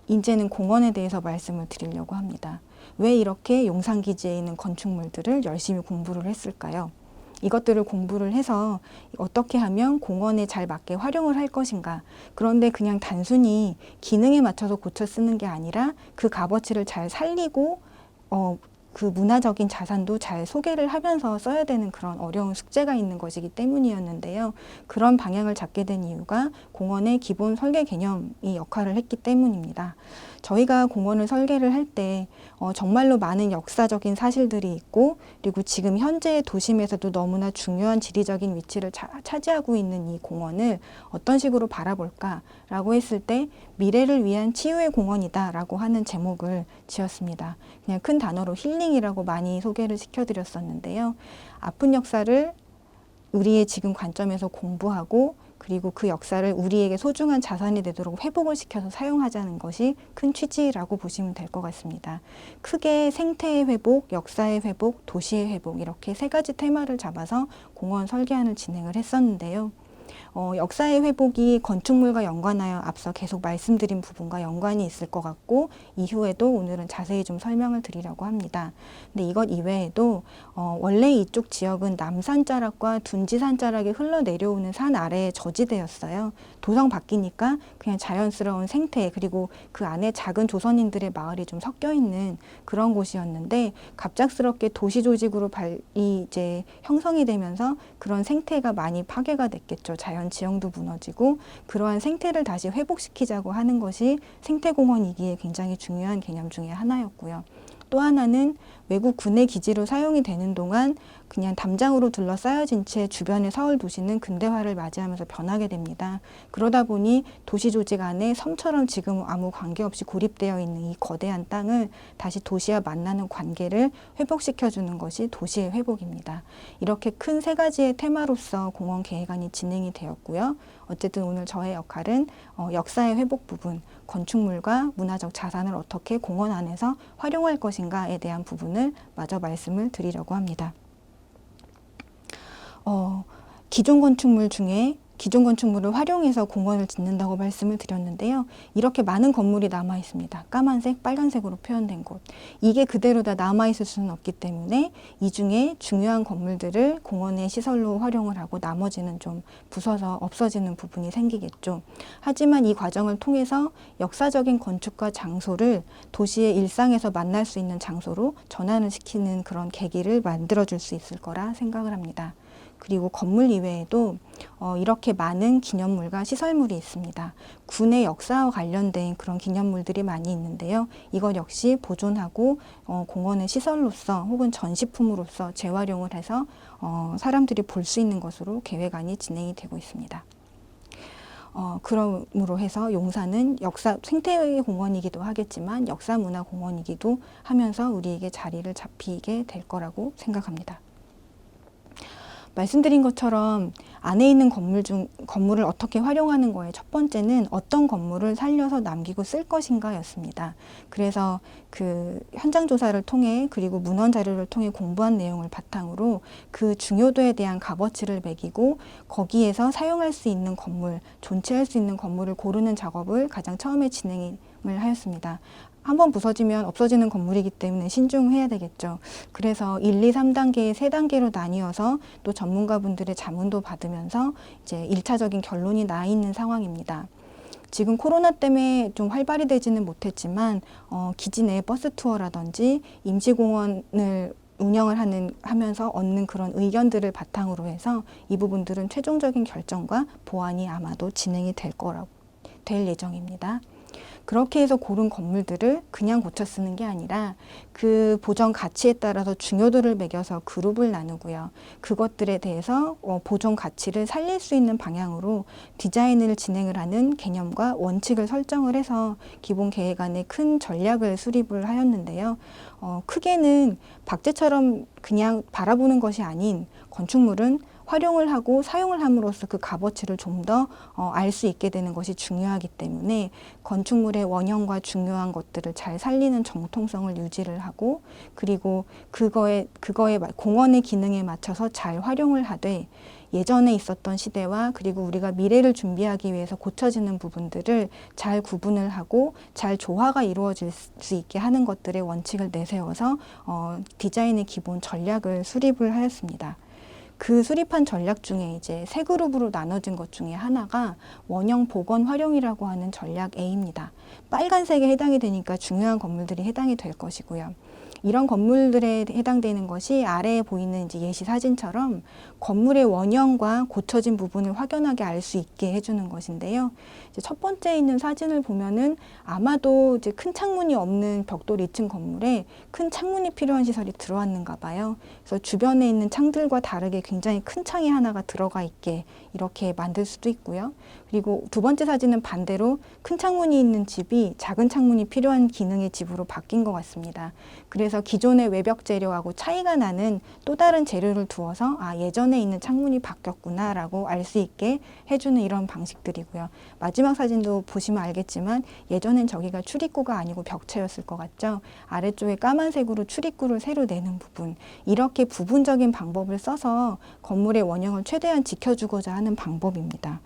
이제는 공원에 대해서 말씀을 드리려고 합니다. 왜 이렇게 용산기지에 있는 건축물들을 열심히 공부를 했을까요? 이것들을 공부를 해서 어떻게 하면 공원에 잘 맞게 활용을 할 것인가. 그런데 그냥 단순히 기능에 맞춰서 고쳐 쓰는 게 아니라 그 값어치를 잘 살리고 그 문화적인 자산도 잘 소개를 하면서 써야 되는 그런 어려운 숙제가 있는 것이기 때문이었는데요. 그런 방향을 잡게 된 이유가 공원의 기본 설계 개념이 역할을 했기 때문입니다. 저희가 공원을 설계를 할 때 정말로 많은 역사적인 사실들이 있고, 그리고 지금 현재의 도심에서도 너무나 중요한 지리적인 위치를 차지하고 있는 이 공원을 어떤 식으로 바라볼까라고 했을 때 미래를 위한 치유의 공원이다라고 하는 제목을 지었습니다. 그냥 큰 단어로 힐링이라고 많이 소개를 시켜드렸었는데요. 아픈 역사를 우리의 지금 관점에서 공부하고, 그리고 그 역사를 우리에게 소중한 자산이 되도록 회복을 시켜서 사용하자는 것이 큰 취지라고 보시면 될 것 같습니다. 크게 생태의 회복, 역사의 회복, 도시의 회복, 이렇게 세 가지 테마를 잡아서 공원 설계안을 진행을 했었는데요. 역사의 회복이 건축물과 연관하여 앞서 계속 말씀드린 부분과 연관이 있을 것 같고, 이후에도 오늘은 자세히 좀 설명을 드리려고 합니다. 근데 이것 이외에도 원래 이쪽 지역은 남산자락과 둔지산자락이 흘러내려오는 산 아래에 저지대였어요. 도성 바뀌니까 그냥 자연스러운 생태, 그리고 그 안에 작은 조선인들의 마을이 좀 섞여 있는 그런 곳이었는데, 갑작스럽게 도시 조직으로 이제 형성이 되면서 그런 생태가 많이 파괴가 됐겠죠. 자연 지형도 무너지고, 그러한 생태를 다시 회복시키자고 하는 것이 생태공원이기에 굉장히 중요한 개념 중에 하나였고요. 또 하나는 외국 군의 기지로 사용이 되는 동안 그냥 담장으로 둘러싸여진 채 주변의 서울 도시는 근대화를 맞이하면서 변하게 됩니다. 그러다 보니 도시 조직 안에 섬처럼 지금 아무 관계없이 고립되어 있는 이 거대한 땅을 다시 도시와 만나는 관계를 회복시켜주는 것이 도시의 회복입니다. 이렇게 큰 세 가지의 테마로서 공원 계획안이 진행이 되었고요. 어쨌든 오늘 저의 역할은 역사의 회복 부분, 건축물과 문화적 자산을 어떻게 공원 안에서 활용할 것인가에 대한 부분을 마저 말씀을 드리려고 합니다. 기존 건축물 중에 기존 건축물을 활용해서 공원을 짓는다고 말씀을 드렸는데요. 이렇게 많은 건물이 남아 있습니다. 까만색, 빨간색으로 표현된 곳. 이게 그대로 다 남아 있을 수는 없기 때문에 이 중에 중요한 건물들을 공원의 시설로 활용을 하고 나머지는 좀 부서서 없어지는 부분이 생기겠죠. 하지만 이 과정을 통해서 역사적인 건축과 장소를 도시의 일상에서 만날 수 있는 장소로 전환을 시키는 그런 계기를 만들어줄 수 있을 거라 생각을 합니다. 그리고 건물 이외에도 이렇게 많은 기념물과 시설물이 있습니다. 군의 역사와 관련된 그런 기념물들이 많이 있는데요. 이것 역시 보존하고 공원의 시설로서 혹은 전시품으로서 재활용을 해서 사람들이 볼 수 있는 것으로 계획안이 진행이 되고 있습니다. 그러므로 해서 용산은 역사 생태의 공원이기도 하겠지만 역사문화공원이기도 하면서 우리에게 자리를 잡히게 될 거라고 생각합니다. 말씀드린 것처럼 안에 있는 건물을 어떻게 활용하는 거에 첫 번째는 어떤 건물을 살려서 남기고 쓸 것인가 였습니다. 그래서 그 현장 조사를 통해 그리고 문헌 자료를 통해 공부한 내용을 바탕으로 그 중요도에 대한 값어치를 매기고 거기에서 사용할 수 있는 건물, 존치할 수 있는 건물을 고르는 작업을 가장 처음에 진행을 하였습니다. 한번 부서지면 없어지는 건물이기 때문에 신중해야 되겠죠. 그래서 1, 2, 3단계의 3단계로 나뉘어서 또 전문가분들의 자문도 받으면서 이제 1차적인 결론이 나 있는 상황입니다. 지금 코로나 때문에 좀 활발히 되지는 못했지만 기지 내 버스 투어라든지 임시공원을 운영을 하면서 얻는 그런 의견들을 바탕으로 해서 이 부분들은 최종적인 결정과 보완이 아마도 진행이 될 예정입니다. 그렇게 해서 고른 건물들을 그냥 고쳐 쓰는 게 아니라 그 보존 가치에 따라서 중요도를 매겨서 그룹을 나누고요. 그것들에 대해서 보존 가치를 살릴 수 있는 방향으로 디자인을 진행을 하는 개념과 원칙을 설정을 해서 기본 계획안에 큰 전략을 수립을 하였는데요. 크게는 박제처럼 그냥 바라보는 것이 아닌 건축물은 활용을 하고 사용을 함으로써 그 값어치를 좀 더 알 수 있게 되는 것이 중요하기 때문에 건축물의 원형과 중요한 것들을 잘 살리는 정통성을 유지를 하고 그리고 그거에 공원의 기능에 맞춰서 잘 활용을 하되 예전에 있었던 시대와 그리고 우리가 미래를 준비하기 위해서 고쳐지는 부분들을 잘 구분을 하고 잘 조화가 이루어질 수 있게 하는 것들의 원칙을 내세워서 디자인의 기본 전략을 수립을 하였습니다. 그 수립한 전략 중에 이제 세 그룹으로 나눠진 것 중에 하나가 원형 복원 활용이라고 하는 전략 A입니다. 빨간색에 해당이 되니까 중요한 건물들이 해당이 될 것이고요. 이런 건물들에 해당되는 것이 아래에 보이는 이제 예시 사진처럼 건물의 원형과 고쳐진 부분을 확연하게 알 수 있게 해주는 것인데요. 이제 첫 번째 있는 사진을 보면은 아마도 이제 큰 창문이 없는 벽돌 2층 건물에 큰 창문이 필요한 시설이 들어왔는가 봐요. 그래서 주변에 있는 창들과 다르게 굉장히 큰 창이 하나가 들어가 있게 이렇게 만들 수도 있고요. 그리고 두 번째 사진은 반대로 큰 창문이 있는 집이 작은 창문이 필요한 기능의 집으로 바뀐 것 같습니다. 그래서 기존의 외벽 재료하고 차이가 나는 또 다른 재료를 두어서 예전에 있는 창문이 바뀌었구나 라고 알 수 있게 해주는 이런 방식들이고요. 마지막 사진도 보시면 알겠지만 예전엔 저기가 출입구가 아니고 벽체였을 것 같죠. 아래쪽에 까만색으로 출입구를 새로 내는 부분, 이렇게 부분적인 방법을 써서 건물의 원형을 최대한 지켜주고자 하는 방법입니다.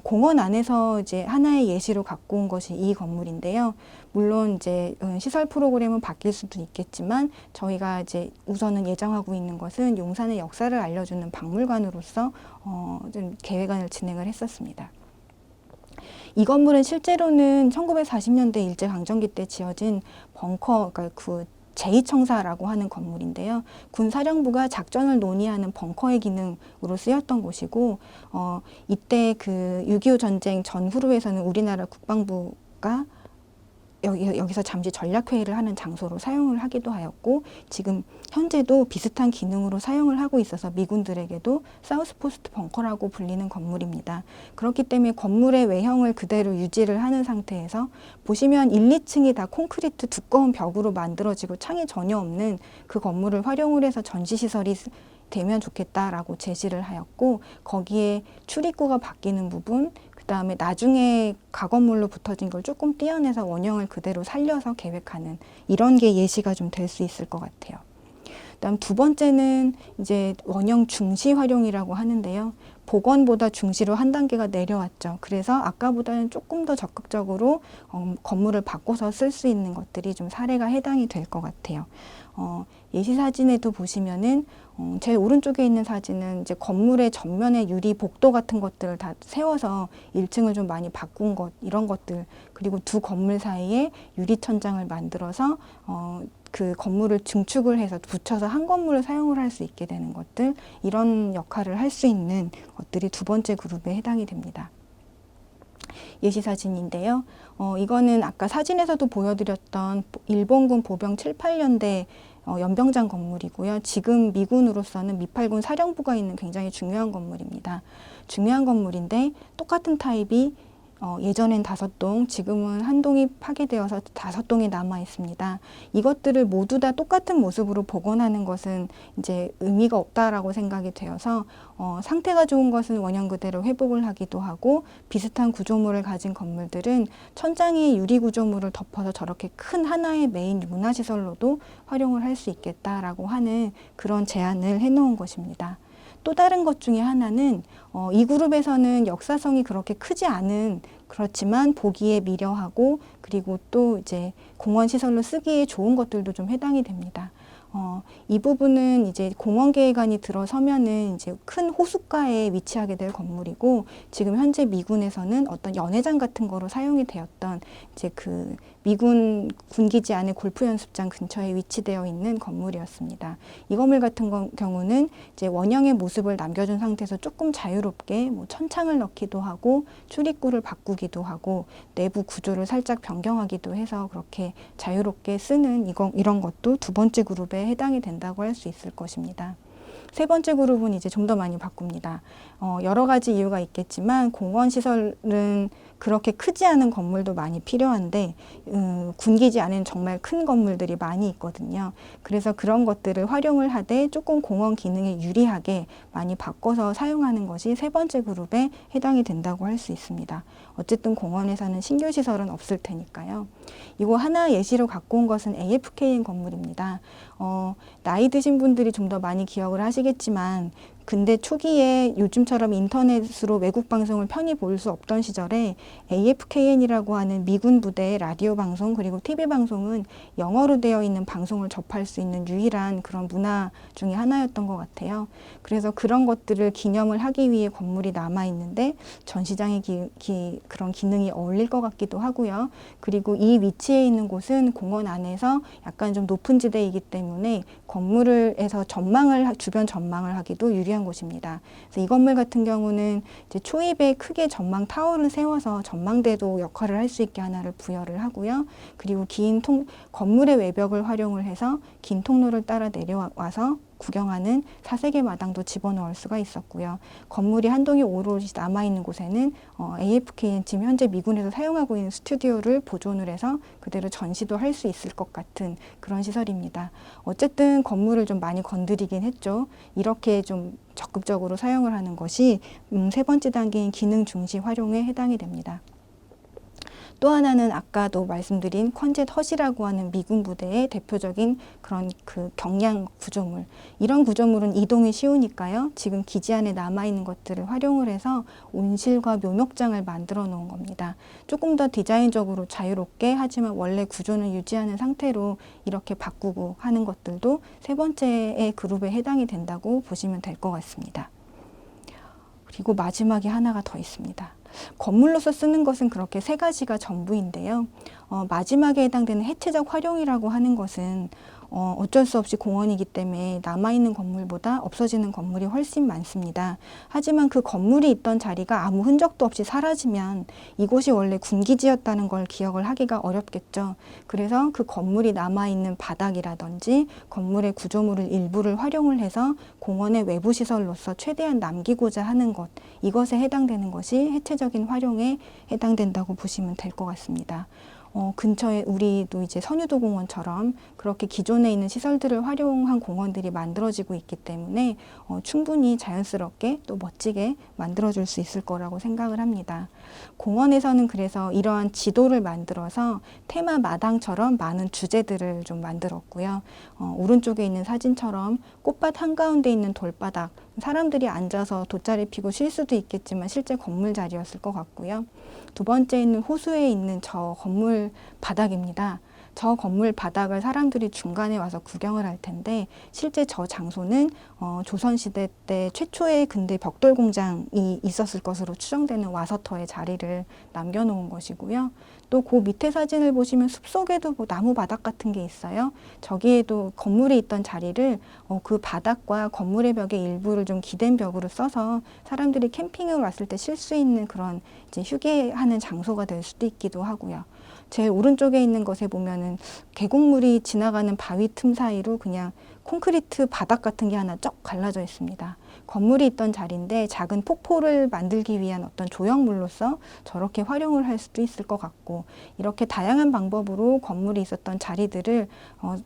공원 안에서 이제 하나의 예시로 갖고 온 것이 이 건물인데요. 물론 이제 시설 프로그램은 바뀔 수도 있겠지만 저희가 이제 우선은 예정하고 있는 것은 용산의 역사를 알려주는 박물관으로서 좀 계획안을 진행을 했었습니다. 이 건물은 실제로는 1940년대 일제강점기 때 지어진 벙커, 그러니까 그 제2청사라고 하는 건물인데요. 군사령부가 작전을 논의하는 벙커의 기능으로 쓰였던 곳이고, 이때 그 6.25 전쟁 전후로에서는 우리나라 국방부가 여기서 잠시 전략회의를 하는 장소로 사용을 하기도 하였고, 지금 현재도 비슷한 기능으로 사용을 하고 있어서 미군들에게도 사우스포스트 벙커라고 불리는 건물입니다. 그렇기 때문에 건물의 외형을 그대로 유지를 하는 상태에서 보시면 1, 2층이 다 콘크리트 두꺼운 벽으로 만들어지고 창이 전혀 없는 그 건물을 활용을 해서 전시시설이 되면 좋겠다라고 제시를 하였고, 거기에 출입구가 바뀌는 부분, 그 다음에 나중에 가건물로 붙어진 걸 조금 떼어내서 원형을 그대로 살려서 계획하는 이런 게 예시가 좀 될 수 있을 것 같아요. 그다음 두 번째는 이제 원형 중시 활용이라고 하는데요. 복원보다 중시로 한 단계가 내려왔죠. 그래서 아까보다는 조금 더 적극적으로 건물을 바꿔서 쓸 수 있는 것들이 좀 사례가 해당이 될 것 같아요. 예시 사진에도 보시면은 제일 오른쪽에 있는 사진은 이제 건물의 전면에 유리 복도 같은 것들을 다 세워서 1층을 좀 많이 바꾼 것, 이런 것들, 그리고 두 건물 사이에 유리 천장을 만들어서 그 건물을 증축을 해서 붙여서 한 건물을 사용을 할 수 있게 되는 것들, 이런 역할을 할 수 있는 것들이 두 번째 그룹에 해당이 됩니다. 예시 사진인데요. 이거는 아까 사진에서도 보여드렸던 일본군 보병 7, 8년대 연병장 건물이고요. 지금 미군으로서는 미팔군 사령부가 있는 굉장히 중요한 건물입니다. 중요한 건물인데 똑같은 타입이 예전엔 5동, 지금은 한 동이 파괴되어서 5동이 남아 있습니다. 이것들을 모두 다 똑같은 모습으로 복원하는 것은 이제 의미가 없다라고 생각이 되어서 상태가 좋은 것은 원형 그대로 회복을 하기도 하고, 비슷한 구조물을 가진 건물들은 천장에 유리 구조물을 덮어서 저렇게 큰 하나의 메인 문화시설로도 활용을 할 수 있겠다라고 하는 그런 제안을 해놓은 것입니다. 또 다른 것 중에 하나는 이 그룹에서는 역사성이 그렇게 크지 않은, 그렇지만 보기에 미려하고 그리고 또 이제 공원 시설로 쓰기에 좋은 것들도 좀 해당이 됩니다. 이 부분은 이제 공원계획안이 들어서면은 이제 큰 호숫가에 위치하게 될 건물이고, 지금 현재 미군에서는 어떤 연회장 같은 거로 사용이 되었던 이제 그 미군 군기지 안에 골프 연습장 근처에 위치되어 있는 건물이었습니다. 이 건물 같은 경우는 이제 원형의 모습을 남겨준 상태에서 조금 자유롭게 뭐 천창을 넣기도 하고 출입구를 바꾸기도 하고 내부 구조를 살짝 변경하기도 해서 그렇게 자유롭게 쓰는 이런 것도 두 번째 그룹에 해당이 된다고 할 수 있을 것입니다. 세 번째 그룹은 이제 좀 더 많이 바꿉니다. 여러 가지 이유가 있겠지만 공원 시설은 그렇게 크지 않은 건물도 많이 필요한데 군기지 안에는 정말 큰 건물들이 많이 있거든요. 그래서 그런 것들을 활용을 하되 조금 공원 기능에 유리하게 많이 바꿔서 사용하는 것이 세 번째 그룹에 해당이 된다고 할 수 있습니다. 어쨌든 공원에서는 신규 시설은 없을 테니까요. 이거 하나 예시로 갖고 온 것은 AFK인 건물입니다. 나이 드신 분들이 좀 더 많이 기억을 하시겠지만 근대 초기에 요즘처럼 인터넷으로 외국 방송을 편히 볼 수 없던 시절에 AFKN이라고 하는 미군 부대의 라디오 방송 그리고 TV 방송은 영어로 되어 있는 방송을 접할 수 있는 유일한 그런 문화 중에 하나였던 것 같아요. 그래서 그런 것들을 기념을 하기 위해 건물이 남아 있는데 전시장의 그런 기능이 어울릴 것 같기도 하고요. 그리고 이 위치에 있는 곳은 공원 안에서 약간 좀 높은 지대이기 때문에 건물에서 주변 전망을 하기도 유리한 곳입니다. 그래서 이 건물 같은 경우는 이제 초입에 크게 전망 타워를 세워서 전망대도 역할을 할 수 있게 하나를 부여를 하고요. 그리고 건물의 외벽을 활용을 해서 긴 통로를 따라 내려와서 구경하는 사색의 마당도 집어넣을 수가 있었고요. 건물이 한 동이 오롯이 남아있는 곳에는 AFKN 지금 현재 미군에서 사용하고 있는 스튜디오를 보존을 해서 그대로 전시도 할 수 있을 것 같은 그런 시설입니다. 어쨌든 건물을 좀 많이 건드리긴 했죠. 이렇게 좀 적극적으로 사용을 하는 것이 세 번째 단계인 기능 중시 활용에 해당이 됩니다. 또 하나는 아까도 말씀드린 컨젯 헛이라고 하는 미군 부대의 대표적인 그런 그 경량 구조물. 이런 구조물은 이동이 쉬우니까요. 지금 기지 안에 남아있는 것들을 활용을 해서 온실과 묘목장을 만들어 놓은 겁니다. 조금 더 디자인적으로 자유롭게 하지만 원래 구조는 유지하는 상태로 이렇게 바꾸고 하는 것들도 세 번째의 그룹에 해당이 된다고 보시면 될 것 같습니다. 그리고 마지막에 하나가 더 있습니다. 건물로서 쓰는 것은 그렇게 세 가지가 전부인데요. 마지막에 해당되는 해체적 활용이라고 하는 것은 어쩔 수 없이 공원이기 때문에 남아있는 건물보다 없어지는 건물이 훨씬 많습니다. 하지만 그 건물이 있던 자리가 아무 흔적도 없이 사라지면 이곳이 원래 군기지였다는 걸 기억을 하기가 어렵겠죠. 그래서 그 건물이 남아있는 바닥이라든지 건물의 구조물을 일부를 활용을 해서 공원의 외부 시설로서 최대한 남기고자 하는 것, 이것에 해당되는 것이 해체적인 활용에 해당된다고 보시면 될 것 같습니다. 근처에 우리도 이제 선유도 공원처럼 그렇게 기존에 있는 시설들을 활용한 공원들이 만들어지고 있기 때문에 충분히 자연스럽게 또 멋지게 만들어줄 수 있을 거라고 생각을 합니다. 공원에서는 그래서 이러한 지도를 만들어서 테마 마당처럼 많은 주제들을 좀 만들었고요. 오른쪽에 있는 사진처럼 꽃밭 한가운데 있는 돌바닥, 사람들이 앉아서 돗자리 피고 쉴 수도 있겠지만 실제 건물 자리였을 것 같고요. 두 번째는 호수에 있는 저 건물 바닥입니다. 저 건물 바닥을 사람들이 중간에 와서 구경을 할 텐데 실제 저 장소는 조선시대 때 최초의 근대 벽돌 공장이 있었을 것으로 추정되는 와서터의 자리를 남겨놓은 것이고요. 또 그 밑에 사진을 보시면 숲속에도 뭐 나무 바닥 같은 게 있어요. 저기에도 건물이 있던 자리를 그 바닥과 건물의 벽의 일부를 좀 기댄 벽으로 써서 사람들이 캠핑을 왔을 때 쉴 수 있는 그런 이제 휴게하는 장소가 될 수도 있기도 하고요. 제일 오른쪽에 있는 것에 보면은 계곡물이 지나가는 바위 틈 사이로 그냥 콘크리트 바닥 같은 게 하나 쩍 갈라져 있습니다. 건물이 있던 자리인데 작은 폭포를 만들기 위한 어떤 조형물로서 저렇게 활용을 할 수도 있을 것 같고, 이렇게 다양한 방법으로 건물이 있었던 자리들을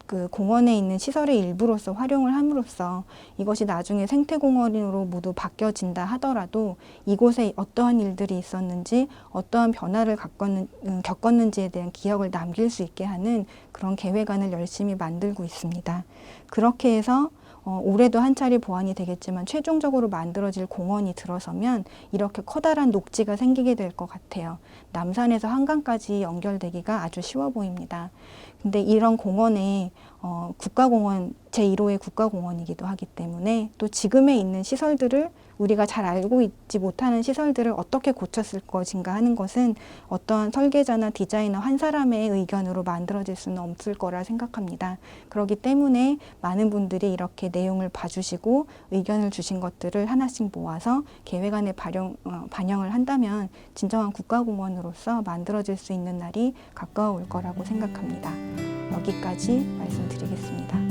그 공원에 있는 시설의 일부로서 활용을 함으로써 이것이 나중에 생태공원으로 모두 바뀌어진다 하더라도 이곳에 어떠한 일들이 있었는지 어떠한 변화를 겪었는지에 대한 기억을 남길 수 있게 하는 그런 계획안을 열심히 만들고 있습니다. 그렇게 해서 올해도 한 차례 보완이 되겠지만 최종적으로 만들어질 공원이 들어서면 이렇게 커다란 녹지가 생기게 될 것 같아요. 남산에서 한강까지 연결되기가 아주 쉬워 보입니다. 근데 이런 공원에 국가공원 제1호의 국가공원이기도 하기 때문에 또 지금에 있는 시설들을 우리가 잘 알고 있지 못하는 시설들을 어떻게 고쳤을 것인가 하는 것은 어떠한 설계자나 디자이너 한 사람의 의견으로 만들어질 수는 없을 거라 생각합니다. 그렇기 때문에 많은 분들이 이렇게 내용을 봐주시고 의견을 주신 것들을 하나씩 모아서 계획안에 반영을 한다면 진정한 국가공원으로서 만들어질 수 있는 날이 가까워 올 거라고 생각합니다. 여기까지 말씀드리겠습니다.